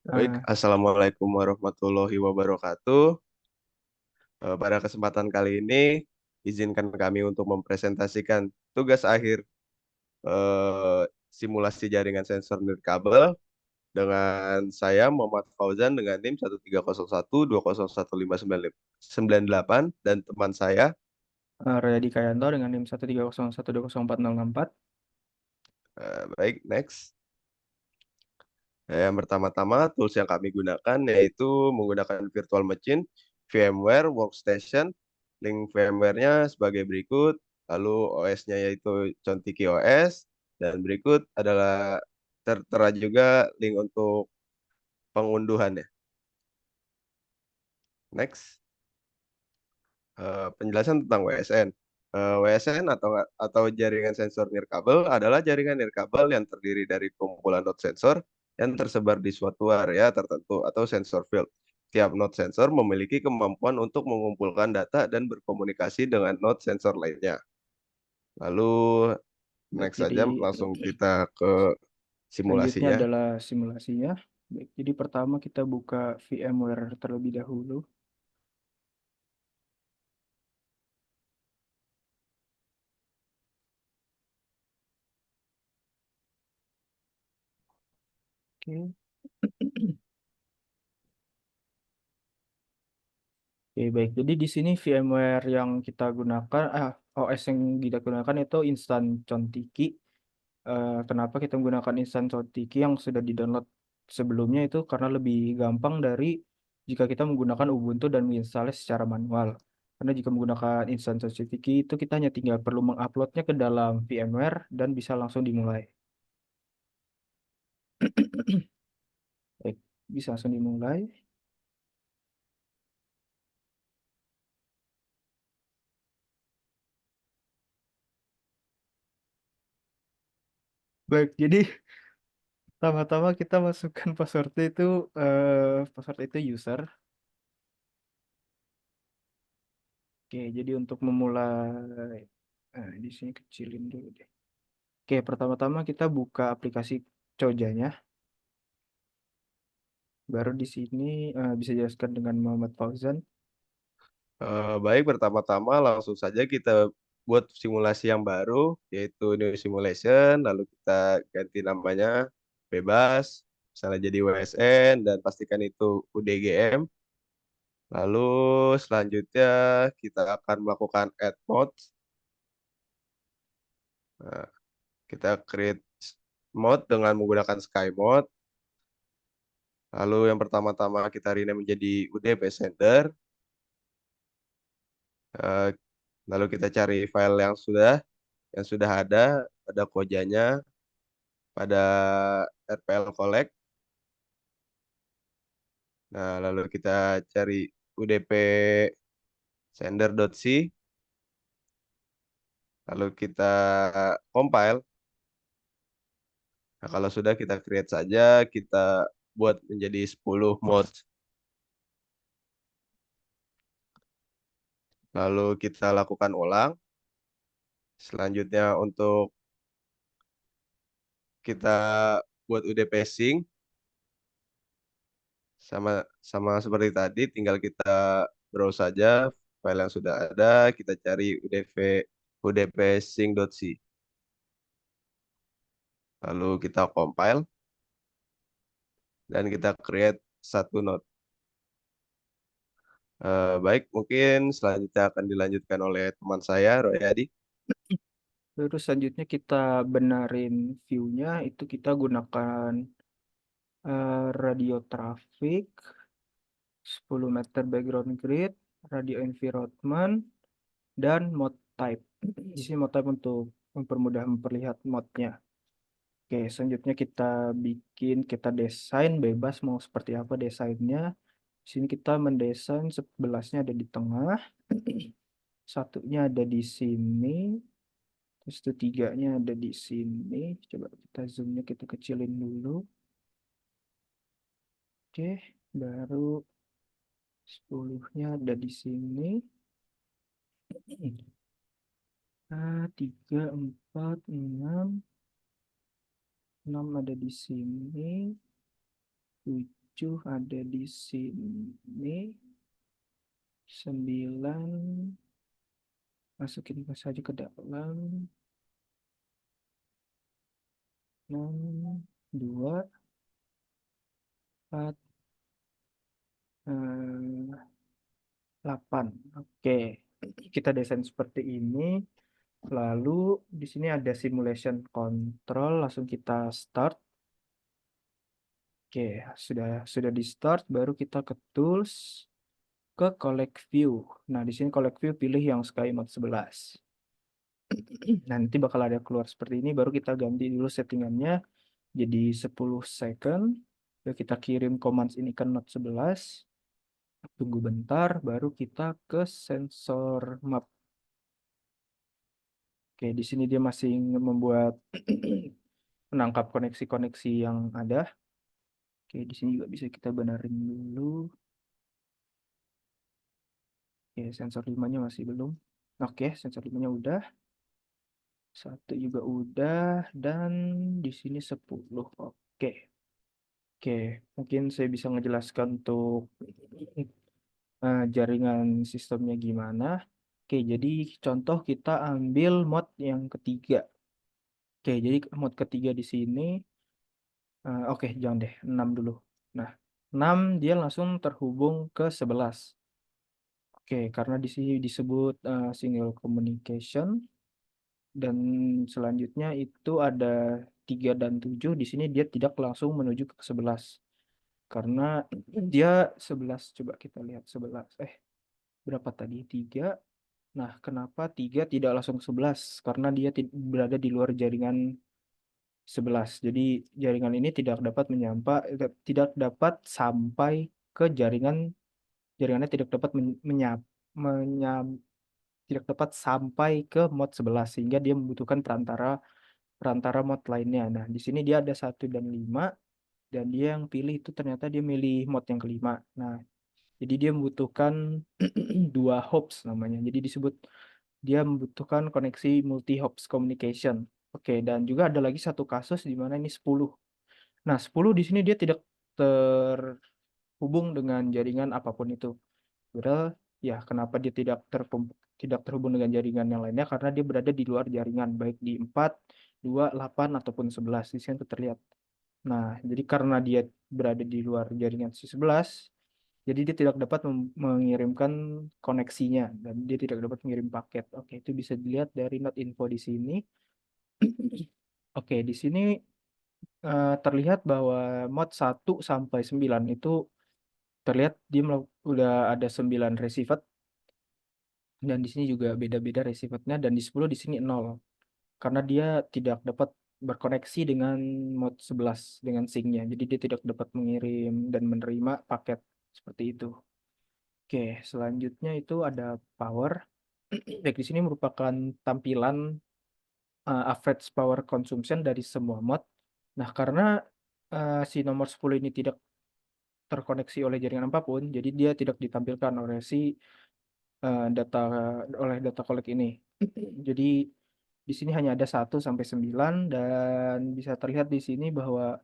Baik, Nah, Assalamualaikum warahmatullahi wabarakatuh. Pada kesempatan kali ini, izinkan kami untuk mempresentasikan tugas akhir eh, simulasi jaringan sensor nirkabel dengan saya Muhammad Fauzan dengan NIM 13012015998 dan teman saya. Riyadi Kayanto dengan NIM 130120464. Baik, next. Yang pertama-tama, tools yang kami gunakan yaitu menggunakan virtual machine, VMware, Workstation, link VMware-nya sebagai berikut, lalu OS-nya yaitu Contiki OS, dan berikut adalah tertera juga link untuk pengunduhannya. Next, penjelasan tentang WSN. WSN atau jaringan sensor nirkabel adalah jaringan nirkabel yang terdiri dari kumpulan node sensor yang tersebar di suatu area tertentu atau sensor field. Tiap node sensor memiliki kemampuan untuk mengumpulkan data dan berkomunikasi dengan node sensor lainnya. Lalu Baik, next jadi saja langsung kita ke selanjutnya simulasinya. adalah simulasinya. Baik, jadi pertama kita buka VMware terlebih dahulu. Oke. Oke, baik. Jadi di sini VMware yang kita gunakan, OS yang kita gunakan itu Instant Contiki. Kenapa kita menggunakan Instant Contiki yang sudah di-download sebelumnya itu karena lebih gampang dari jika kita menggunakan Ubuntu dan menginstalnya secara manual. Karena jika menggunakan Instant Contiki itu kita hanya tinggal perlu menguploadnya ke dalam VMware dan bisa langsung dimulai. Baik, bisa langsung dimulai. Baik, jadi pertama-tama kita masukkan password itu user. Oke, jadi untuk memulai, di sini kecilin dulu deh. Oke, pertama-tama kita buka aplikasi Cojanya. Baru di sini bisa jelaskan dengan Muhammad Fauzan. Baik, pertama-tama langsung saja kita buat simulasi yang baru, yaitu new simulation, lalu kita ganti namanya bebas, misalnya jadi WSN, dan pastikan itu UDGM. Lalu selanjutnya kita akan melakukan add mode. Nah, kita create mode dengan menggunakan sky mode. Lalu yang pertama-tama kita rename menjadi UDP sender. Eh, Lalu kita cari file yang sudah ada kojanya pada RPL collect. Nah, lalu kita cari UDP sender.c, lalu kita compile. Nah, kalau sudah kita create saja, kita buat menjadi 10 mode. Lalu kita lakukan ulang. Selanjutnya untuk kita buat UDP sync sama sama seperti tadi, tinggal kita browse saja file yang sudah ada, kita cari UDP sync.c. Lalu kita compile dan kita create satu node. Baik, mungkin selanjutnya akan dilanjutkan oleh teman saya, Royadi. Terus selanjutnya kita benarin view-nya, itu kita gunakan radio traffic, 10 meter background grid, radio environment, dan mode type. Di sini mode type untuk mempermudah memperlihat mode-nya. Oke, selanjutnya kita desain bebas mau seperti apa desainnya. Di sini kita mendesain 11-nya ada di tengah, satunya ada di sini, terus tiganya ada di sini. Coba kita zoomnya kita kecilin dulu. Oke, baru 10-nya ada di sini. Tiga, empat, enam, enam ada di sini. 7 ada di sini. 9 masukin saja ke dalam. 6 2 4 8. Oke, kita desain seperti ini. Lalu di sini ada simulation control, langsung kita start. Oke, sudah di start, baru kita ke tools, ke collect view. Nah, di sini collect view pilih yang Sky Mode 11. Nah, nanti bakal ada keluar seperti ini, baru kita ganti dulu settingannya jadi 10 second. Lalu kita kirim commands ini ke Note 11. Tunggu bentar, baru kita ke sensor map. Oke, di sini dia masih membuat menangkap koneksi-koneksi yang ada. Oke, di sini juga bisa kita benerin dulu. Oke, sensor 5-nya masih belum. Oke, sensor 5-nya udah. Satu juga udah. Dan di sini 10. Oke. Oke, mungkin saya bisa ngejelaskan untuk jaringan sistemnya gimana. Oke, jadi contoh kita ambil mode yang ketiga. Oke, jadi mode ketiga di sini. Oke, jangan deh, 6 dulu. Nah, 6 dia langsung terhubung ke 11. Oke, karena di sini disebut single communication. Dan selanjutnya itu ada 3 dan 7. Di sini dia tidak langsung menuju ke 11. Karena dia 11. Coba kita lihat 11. Berapa tadi? 3. Nah, kenapa 3 tidak langsung 11? Karena dia berada di luar jaringan 11. Jadi jaringan ini tidak dapat sampai ke jaringannya tidak dapat tidak dapat sampai ke mod 11 sehingga dia membutuhkan perantara perantara mod lainnya. Nah, di sini dia ada 1 dan 5 dan dia yang pilih itu ternyata dia milih mod yang kelima. Nah, jadi dia membutuhkan 2 hops namanya. Jadi disebut dia membutuhkan koneksi multi hops communication. Oke, dan juga ada lagi satu kasus di mana ini 10. Nah, 10 di sini dia tidak terhubung dengan jaringan apapun itu. Padahal ya kenapa dia tidak terhubung dengan jaringan yang lainnya karena dia berada di luar jaringan baik di 4, 2, 8 ataupun 11 di sini tuh terlihat. Nah, jadi karena dia berada di luar jaringan si 11, jadi dia tidak dapat mengirimkan koneksinya dan dia tidak dapat mengirim paket. Oke, itu bisa dilihat dari note info di sini. Oke, di sini terlihat bahwa mod 1 sampai 9 itu terlihat dia udah ada 9 receiver dan di sini juga beda-beda receiver-nya dan di 10 di sini 0 karena dia tidak dapat berkoneksi dengan mod 11 dengan sync-nya. Jadi dia tidak dapat mengirim dan menerima paket seperti itu. Oke, selanjutnya itu ada power. Baik, di sini merupakan tampilan average power consumption dari semua mod. Nah, karena si nomor 10 ini tidak terkoneksi oleh jaringan apapun, jadi dia tidak ditampilkan data oleh data collect ini. Jadi di sini hanya ada 1 sampai 9 dan bisa terlihat di sini bahwa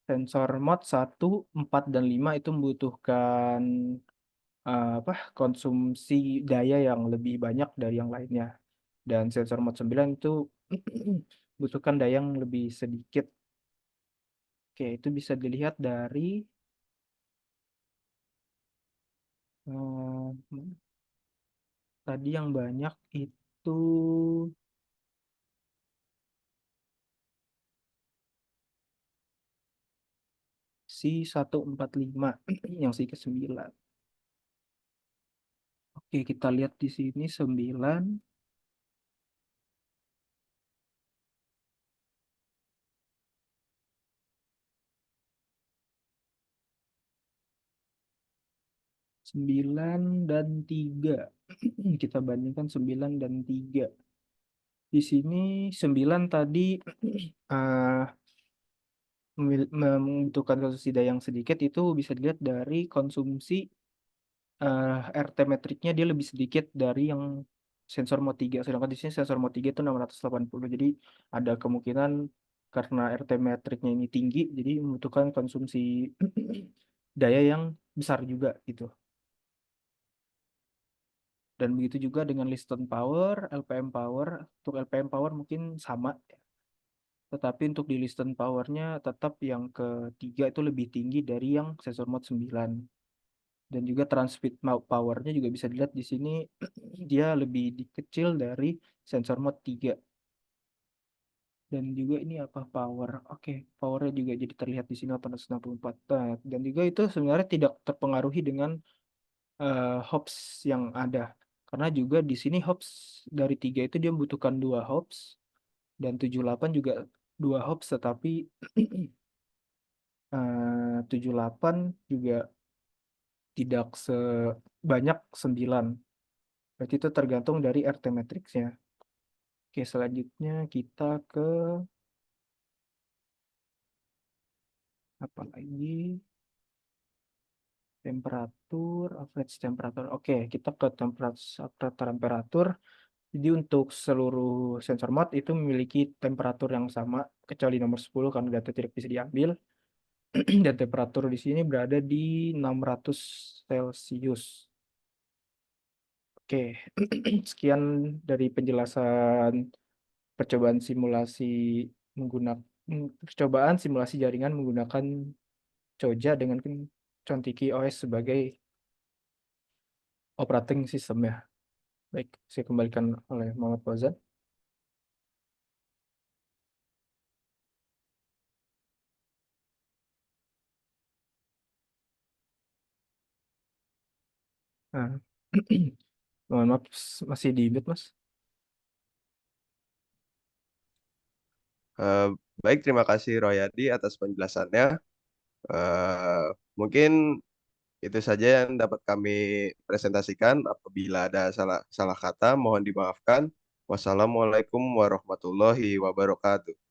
sensor mod 1, 4, dan 5 itu membutuhkan konsumsi daya yang lebih banyak dari yang lainnya. Dan sensor mod 9 itu butuhkan daya yang lebih sedikit. Oke, itu bisa dilihat dari eh, tadi yang banyak itu si 145 yang si ke-9. Oke, kita lihat di sini 9. 9 dan 3. Kita bandingkan 9 dan 3. Di sini 9 tadi eh, membutuhkan konsumsi daya yang sedikit itu bisa dilihat dari konsumsi RT metriknya dia lebih sedikit dari yang sensor Mod 3. Sedangkan di sini sensor Mod 3 itu 680. Jadi ada kemungkinan karena RT metriknya ini tinggi, jadi membutuhkan konsumsi daya yang besar juga gitu. Dan begitu juga dengan Liston Power, LPM Power. Untuk LPM Power mungkin sama, tetapi untuk di Liston Powernya tetap yang ketiga itu lebih tinggi dari yang sensor mode 9. Dan juga transmit powernya juga bisa dilihat di sini dia lebih kecil dari sensor mode 3. Dan juga ini apa power. Oke, powernya juga jadi terlihat di sini 864. Nah, dan juga itu sebenarnya tidak terpengaruhi dengan hops yang ada. Karena juga di sini hops dari 3 itu dia membutuhkan 2 hops dan 78 juga 2 hops, tetapi 78 juga tidak sebanyak 9. Berarti itu tergantung dari RT matrixnya. Oke, selanjutnya kita ke apa lagi? Temperatur, average temperatur. Oke, kita ke temperatur temperatur. Jadi untuk seluruh sensor mode itu memiliki temperatur yang sama kecuali nomor 10 karena data tidak bisa diambil. Dan temperatur di sini berada di 600 Celcius. Oke, sekian dari penjelasan percobaan simulasi menggunakan percobaan simulasi jaringan menggunakan Choja dengan Contiki OS sebagai operating system ya. Baik, saya kembalikan oleh Muhammad Fauzan. Nah, mohon maaf masih di mute Mas. Eh, Baik, terima kasih Royadi atas penjelasannya. Eh, Mungkin itu saja yang dapat kami presentasikan. Apabila ada salah salah kata, mohon dimaafkan. Wassalamualaikum warahmatullahi wabarakatuh.